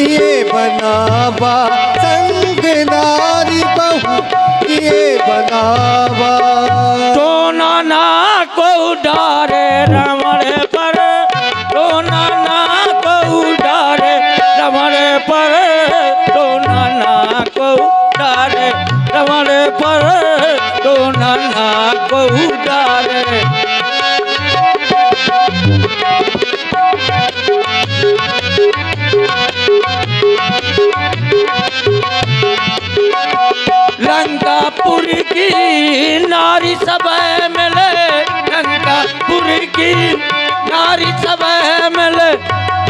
ये बनावा संग नारी बहू ये बनावा। तो नाना को डारे रमण पर, तो नाना को डारे रमण पर, तो नाना को डारे रमण पर, तो नाना को डारे। लंकापुर की नारी सब मिले, लंकापुर की नारी सब मिले,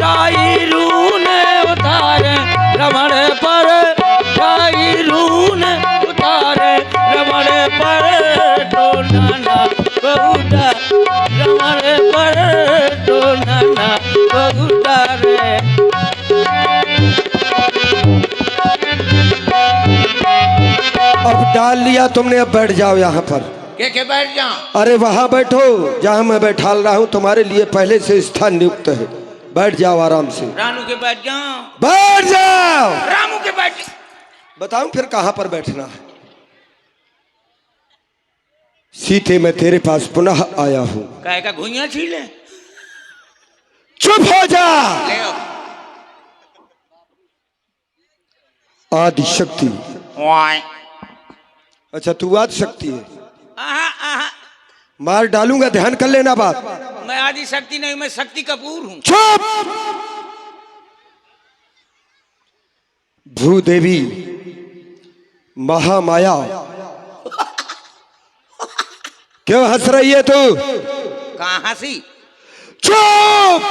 राईरू ने उतारे रमण पर, राईरू ने उतारे रमण पर, तो नाना बहुड़ा रमण पर, तो नाना बहुड़ा रे। अब डाल लिया तुमने, अब बैठ जाओ यहाँ पर। के बैठ जाओ? अरे वहाँ बैठो जहाँ मैं बैठाल रहा हूँ, तुम्हारे लिए पहले से स्थान नियुक्त है। बैठ जाओ आराम से। रानू के बैठ जाओ, बैठ जाओ। रामू के बैठ। बताऊं फिर कहाँ पर बैठना है। सीते मैं तेरे पास पुनः आया हूँ। काहे का घुइयां छीले? चुप हो जा। ले आओ। आदि शक्ति। वाई। अच्छा तू आदि शक्ति है। आहा आहा। मार डालूंगा, ध्यान कर लेना बात। मैं आदि शक्ति नहीं, मैं शक्ति कपूर हूँ। चुप। भूदेवी महामाया, क्यों हंस रही है तू? कहाँ हंसी? चुप।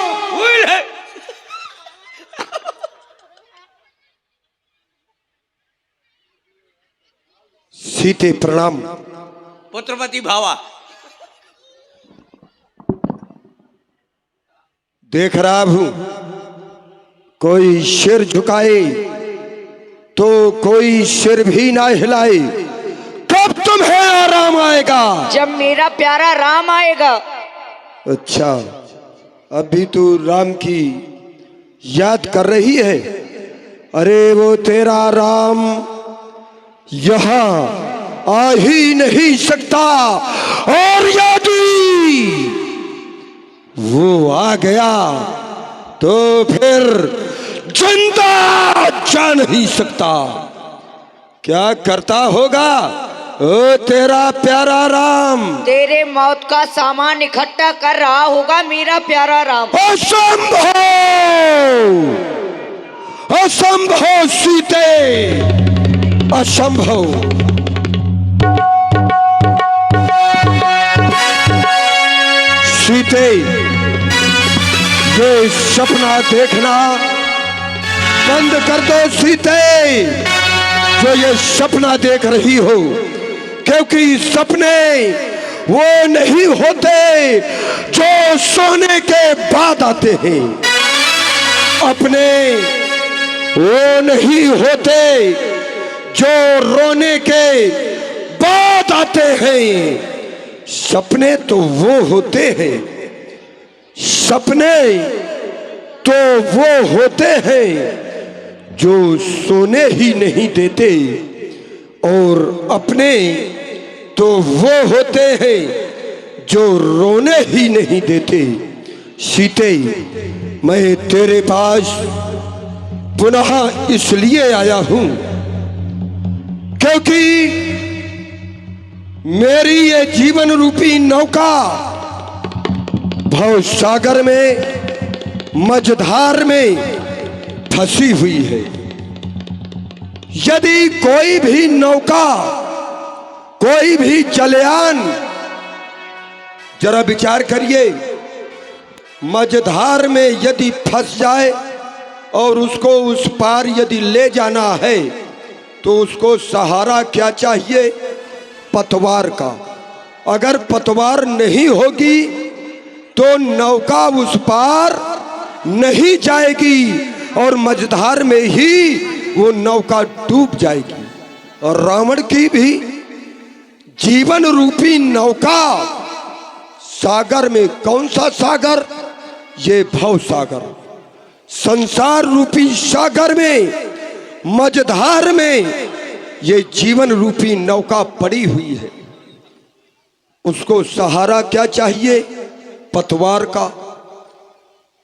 सीते प्रणाम। पुत्रपति भावा। देख रहा हूं कोई सिर झुकाए तो कोई सिर भी ना हिलाए। कब तुम्हें आराम आएगा? जब मेरा प्यारा राम आएगा। अच्छा अभी तू राम की याद कर रही है? अरे वो तेरा राम यहाँ आ ही नहीं सकता, और यदि वो आ गया तो फिर जिंदा जा नहीं सकता। क्या करता होगा ओ तेरा प्यारा राम? तेरे मौत का सामान इकट्ठा कर रहा होगा मेरा प्यारा राम। असंभव, असंभव सीते, असंभव। सीते ये सपना देखना बंद कर दो सीते, जो ये सपना देख रही हो, क्योंकि सपने वो नहीं होते जो सोने के बाद आते हैं, अपने वो नहीं होते जो रोने के बाद आते हैं। सपने तो वो होते हैं, सपने तो वो होते हैं जो सोने ही नहीं देते, और अपने तो वो होते हैं जो रोने ही नहीं देते। सीते मैं तेरे पास पुनः इसलिए आया हूं क्योंकि मेरी ये जीवन रूपी नौका भव सागर में, मझधार में फंसी हुई है। यदि कोई भी नौका, कोई भी जलयान, जरा विचार करिए, मझधार में यदि फंस जाए और उसको उस पार यदि ले जाना है तो उसको सहारा क्या चाहिए? पतवार का। अगर पतवार नहीं होगी तो नौका उस पार नहीं जाएगी और मझधार में ही वो नौका डूब जाएगी। और रावण की भी जीवन रूपी नौका सागर में, कौन सा सागर? ये भव सागर। संसार रूपी सागर में, मझधार में ये जीवन रूपी नौका पड़ी हुई है। उसको सहारा क्या चाहिए? पतवार का।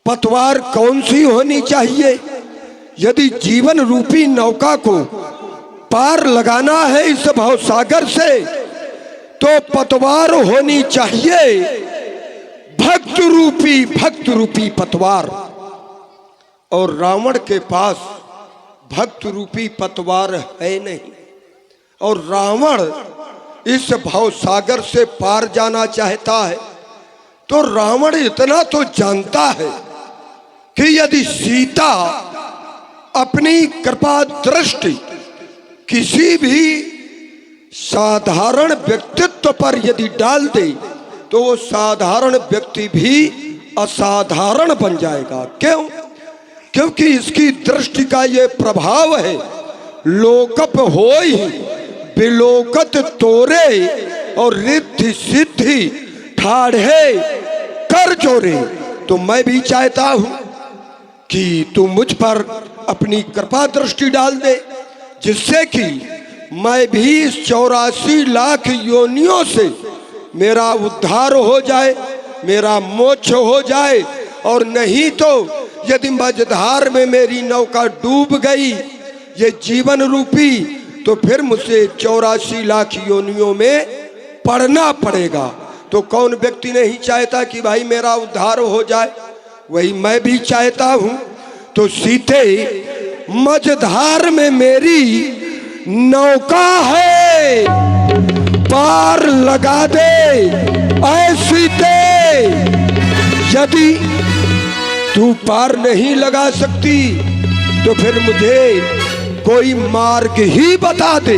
पतवार कौन सी होनी चाहिए? यदि जीवन रूपी नौका को पार लगाना है इस भवसागर से, तो पतवार होनी चाहिए भक्त रूपी पतवार। और रावण के पास भक्त रूपी पतवार है नहीं, और रावण इस भवसागर से पार जाना चाहता है। तो रावण इतना तो जानता है कि यदि सीता अपनी कृपा दृष्टि किसी भी साधारण व्यक्तित्व पर यदि डाल दे, तो वो साधारण व्यक्ति भी असाधारण बन जाएगा। क्यों? क्योंकि इसकी दृष्टि का ये प्रभाव है, लोकप होई बिलोकत तोरे, और रिद्धि सिद्धि ठाढ़े कर जोरे। तो मैं भी चाहता हूं कि तू मुझ पर अपनी कृपा दृष्टि डाल दे, जिससे कि मैं भी इस 84 लाख योनियों से मेरा उद्धार हो जाए, मेरा मोक्ष हो जाए। और नहीं तो यदि मझधार में मेरी नौका डूब गई ये जीवन रूपी, तो फिर मुझे 84 लाख योनियों में पड़ना पड़ेगा। तो कौन व्यक्ति नहीं चाहता कि भाई मेरा उद्धार हो जाए? वही मैं भी चाहता हूं। तो सीते मझधार में मेरी नौका है, पार लगा दे ऐ सीते। यदि तू पार नहीं लगा सकती तो फिर मुझे कोई मार्ग ही बता दे,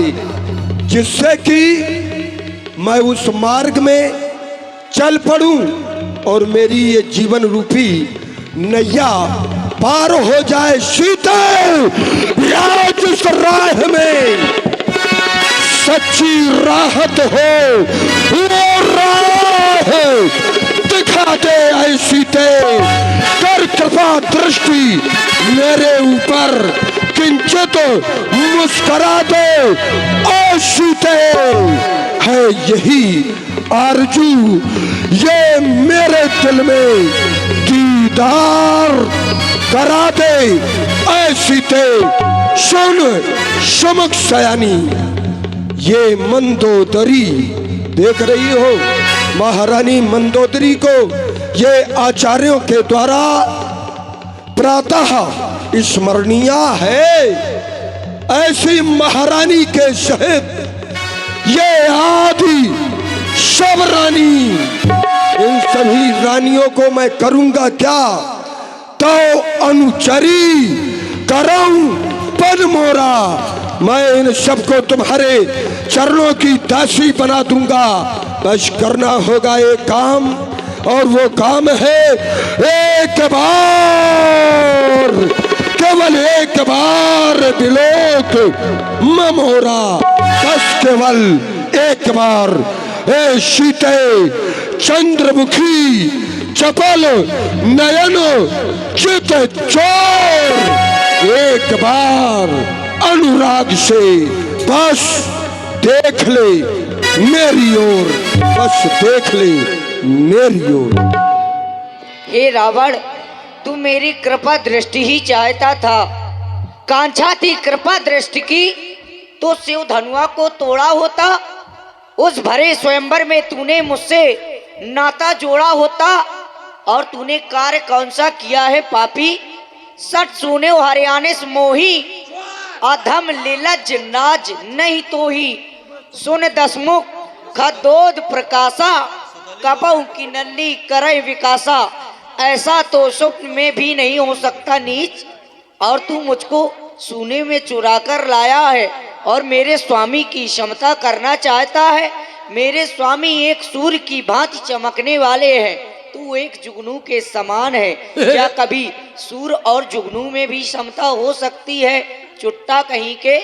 जिससे कि मैं उस मार्ग में चल पड़ूं और मेरी ये जीवन रूपी नैया पार हो जाए। सीते, या जिस राह में सच्ची राहत हो वो राह दिखा दे ऐ सीते। कर कृपा दृष्टि मेरे ऊपर किंचित मुस्कुरा दो ऐ सीते। है यही आरजू ये मेरे दिल में, दीदार करा दे ऐ सीते। सुन समक सयानी, ये मंदोदरी देख रही हो, महारानी मंदोदरी को ये आचार्यों के द्वारा प्रातः स्मरणीय है। ऐसी महारानी के सहित ये आदि सब रानी, इन सभी रानियों को मैं करूंगा क्या? तो अनुचरी कराऊं पद मोरा। मैं इन सबको तुम्हारे चरणों की दासी बना दूंगा। बस करना होगा एक काम, और वो काम है एक बार, केवल एक बार बिलोक ममोरा। बस केवल एक बार ए सीते चंद्रमुखी चपल नयन चित चोर। एक बार अनुराग से बस देख ले मेरी ओर, बस देख ले मेरी ओर। हे रावण, तू मेरी कृपा दृष्टि ही चाहता था। कांछा थी कृपा दृष्टि की तो शिव धनुआ को तोड़ा होता। उस भरे स्वयंवर में तूने मुझसे नाता जोड़ा होता। और तूने कार्य कौन सा किया है पापी? सट सुने हरियाणे मोही, अधम लीलज नाज नहीं तो ही। सुन दसमुख खदोद प्रकाशा, कपहु की नल्ली करे विकासा। ऐसा तो स्वप्न में भी नहीं हो सकता नीच। और तू मुझको सोने में चुरा कर लाया है और मेरे स्वामी की क्षमता करना चाहता है। मेरे स्वामी एक सूर्य की भांति चमकने वाले हैं, तू एक जुगनू के समान है। क्या कभी सूर्य और जुगनू में भी क्षमता हो सकती है? चुट्टा कहीं के।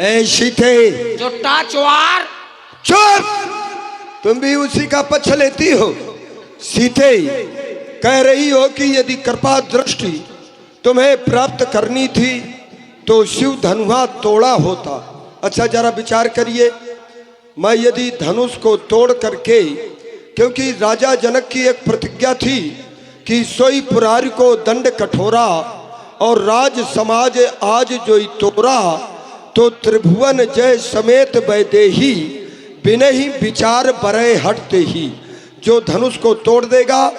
ऐसी थे चुट्टा चुआर। चुप, तुम भी उसी का पक्ष लेती हो। सीते कह रही हो कि यदि कृपा दृष्टि तुम्हें प्राप्त करनी थी तो शिव धनुहा तोड़ा होता। अच्छा जरा विचार करिए, मैं यदि धनुष को तोड़ करके, क्योंकि राजा जनक की एक प्रतिज्ञा थी कि सोई पुरारी को दंड कठोरा और राज समाज आज जोई तोरा, तो त्रिभुवन जय समेत वैदेही बिना ही विचार बरे हटते ही। जो धनुष को तोड़ देगा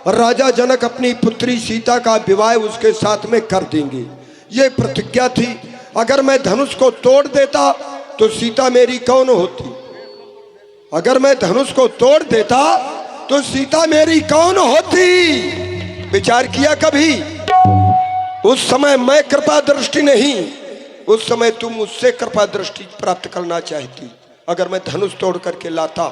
राजा जनक अपनी पुत्री सीता का विवाह उसके साथ में कर देंगे, ये प्रतिज्ञा थी। अगर मैं धनुष को तोड़ देता तो सीता मेरी कौन होती? अगर मैं धनुष को तोड़ देता तो सीता मेरी कौन होती? विचार किया कभी? उस समय मैं कृपा दृष्टि नहीं, उस समय तुम मुझसे कृपा दृष्टि प्राप्त करना चाहती। अगर मैं धनुष तोड़ करके लाता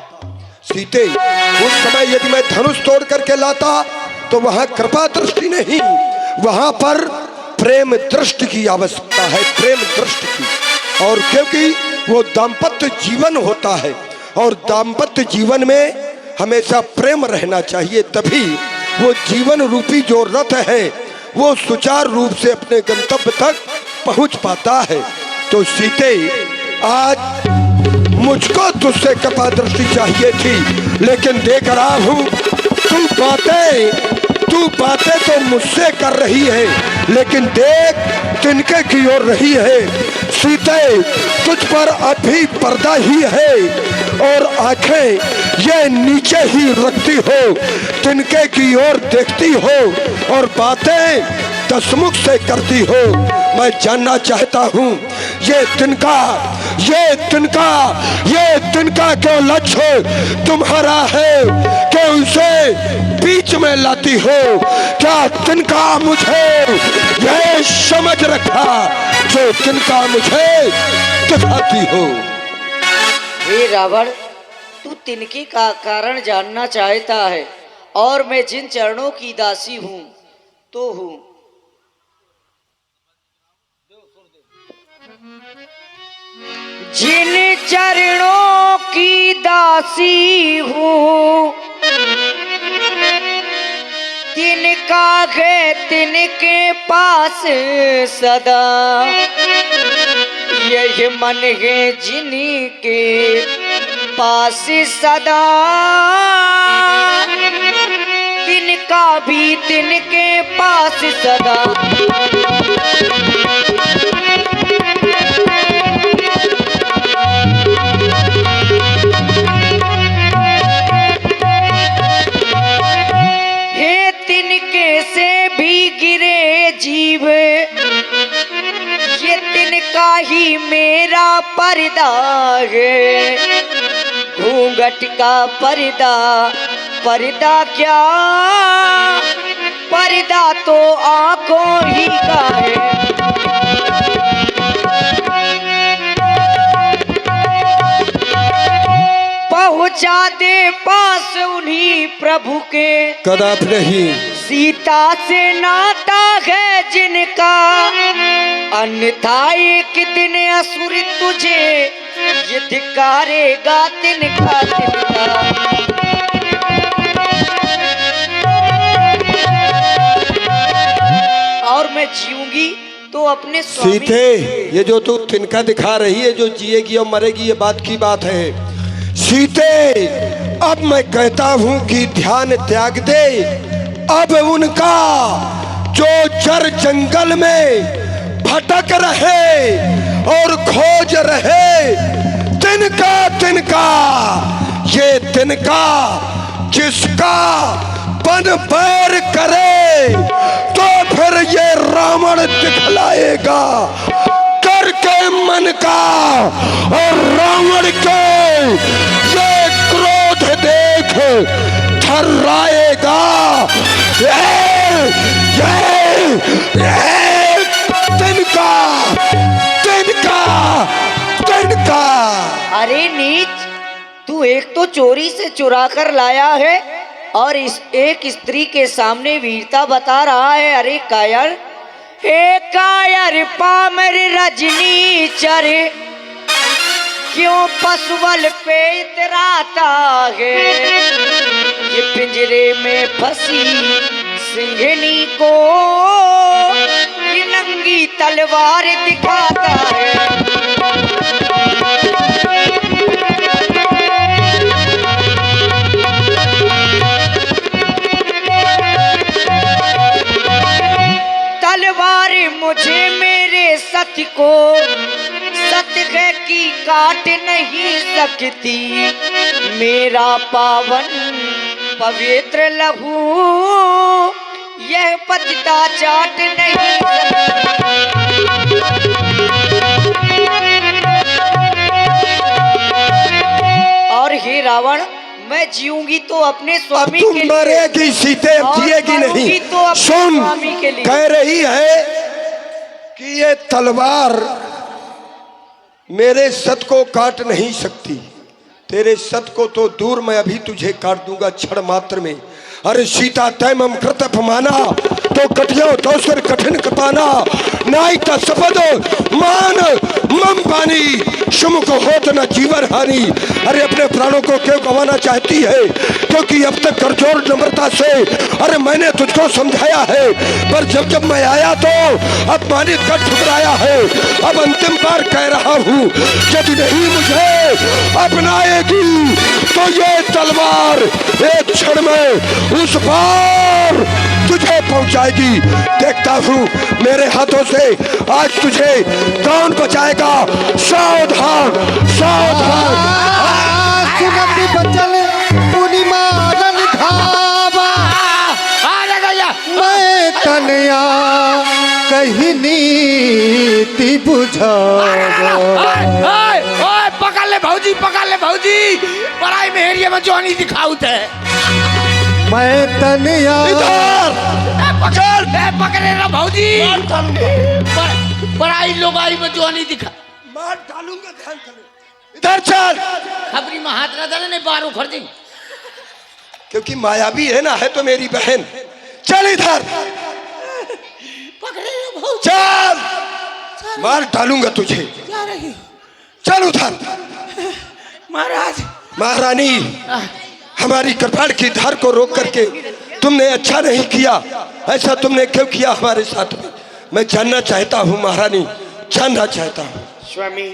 सीते, उस समय यदि मैं धनुष तोड़ करके लाता तो वहां कृपा दृष्टि नहीं, वहां पर प्रेम दृष्टि की आवश्यकता है, प्रेम दृष्टि की। और क्योंकि वो दाम्पत्य जीवन होता है और दाम्पत्य जीवन में हमेशा प्रेम रहना चाहिए, तभी वो जीवन रूपी जो रथ है वो सुचारू रूप से अपने गंतव्य तक पहुंच पाता है। तो सीते, आज मुझको तुझसे कृपा दृष्टि चाहिए थी, लेकिन देख रहा हूं तू बातें तो मुझसे कर रही है, लेकिन देख तिनके की ओर रही है। सीते, तुझ पर अभी पर्दा ही है और आंखें ये नीचे ही रखती हो, तिनके की ओर देखती हो और बातें दसमुख से करती हो। मैं जानना चाहता हूँ ये तिनका क्यों लक्ष्य तुम्हारा है कि उसे बीच में लाती हो? क्या तिनका मुझे यह समझ रखा जो तिनका मुझे दिखाती हो? हे रावण, तू तिनके का कारण जानना चाहता है और मैं जिन चरणों की दासी हूँ तो हूँ। जिन चरणों की दासी हूँ तिनका है तिनके पास सदा, यही मन है जिनके पास सदा, तिनका भी तिनके पास सदा। जीव ये तिनका ही मेरा पर्दा है, घूंघट का पर्दा क्या, पर्दा तो आंखों ही का है। पहुंचा दे पास उन्हीं प्रभु के, कदापि नहीं। सीता से नाता है जिनका, अन्यथा एक दिन असुर तुझे ये धिक्कारेगा तिनका। और मैं जीऊंगी तो अपने स्वामी। सीते, ये जो तू तिनका दिखा रही है, जो जिएगी और मरेगी, ये बात की बात है। सीते, अब मैं कहता हूं कि ध्यान त्याग दे। अब उनका जो जर जंगल में भटक रहे और खोज रहे तिनका, ये तिनका जिसका बन बैर करे तो फिर ये रावण दिखलाएगा करके मन का, और रावण के ये क्रोध देख थर्राएगा। तिनका। अरे नीच, तू एक तो चोरी से चुरा कर लाया है और इस एक स्त्री के सामने वीरता बता रहा है। अरे कायर, हे कायर पामर रजनी चर, क्यों पशुबल पे इतराता है? ये पिंजरे में फंसी सिंहनी को नंगी तलवार दिखाता है। तलवार मुझे मेरे सत्य को सत्य की काट नहीं सकती, मेरा पावन पवित्र लहू यह पतिता चाट नहीं सकती। और हे रावण, मैं जीऊंगी तो अपने स्वामी तुम के लिए, मरेगी सीते, अब और जिएगी मरूंगी नहीं। तो अपने सुन, स्वामी के लिए। कह रही है कि ये तलवार मेरे सत को काट नहीं सकती, तेरे सत को तो दूर, मैं अभी तुझे काट दूंगा क्षण मात्र में। अरे सीता तैमम कृत माना तो कटियो दोसर कठिन कपाना, नाई का सपद मान मम पानी सुमुख होत न जीवन हानि। अरे अपने प्राणों को क्यों गंवाना चाहती है? क्योंकि अब तक करजोर नम्रता से अरे मैंने तुझको समझाया है, पर जब जब मैं आया तो अपमानित कर ठुकराया है। अब अंतिम बार कह रहा हूँ, यदि नहीं मुझे अपनाएगी तो ये तलवार एक क्षण में उस पार तुझे पहुंचाएगी। देखता हूँ मेरे हाथों से आज तुझे कौन बचाएगा। सावधान सावधान। सुगंधि बचल मुनि मारन धावा, मैं तनया कही नीति बुझावा। पकड़ ले भौजी, पकड़ ले भौजी, पढ़ाई में हेरिया में जोनी दिखाऊ थे। मैं तनया पकड़े ना भौजी, पढ़ाई लोगाई में जोनी दिखा मार डालूंगा, ध्यान करो। इधर चल। खबरी में हाथ रहा ने बार उखड़ दी, क्योंकि मायावी है ना, है तो मेरी बहन। चल इधर, पकड़े ना भौजी। चल मार डालूंगा तुझे। क्या रही चल उधर। महाराज। महारानी, हमारी कृपाण की धार को रोक करके तुमने अच्छा नहीं किया। ऐसा तुमने क्यों किया हमारे साथ में? मैं जानना चाहता हूँ महारानी, जानना चाहता हूँ। स्वामी,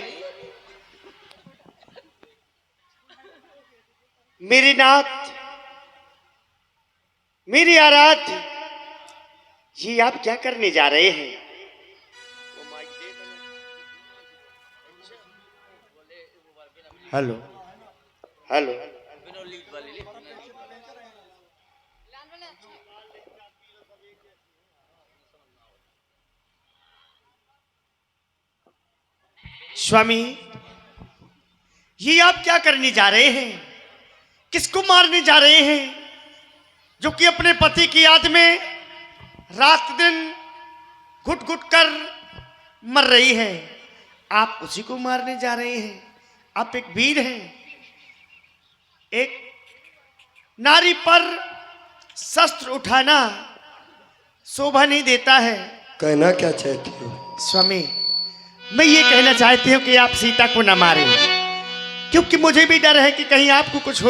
मेरी नाथ, मेरी आराध्य, ये आप क्या करने जा रहे हैं? हेलो हेलो, स्वामी, ये आप क्या करने जा रहे हैं? किसको मारने जा रहे हैं? जो कि अपने पति की याद में रात दिन घुट घुट कर मर रही है, आप उसी को मारने जा रहे हैं। आप एक वीर हैं। एक नारी पर शस्त्र उठाना शोभा नहीं देता है। कहना क्या चाहती हो? स्वामी, मैं ये कहना चाहती हूँ कि आप सीता को न मारें, क्योंकि मुझे भी डर है कि कहीं आपको कुछ हो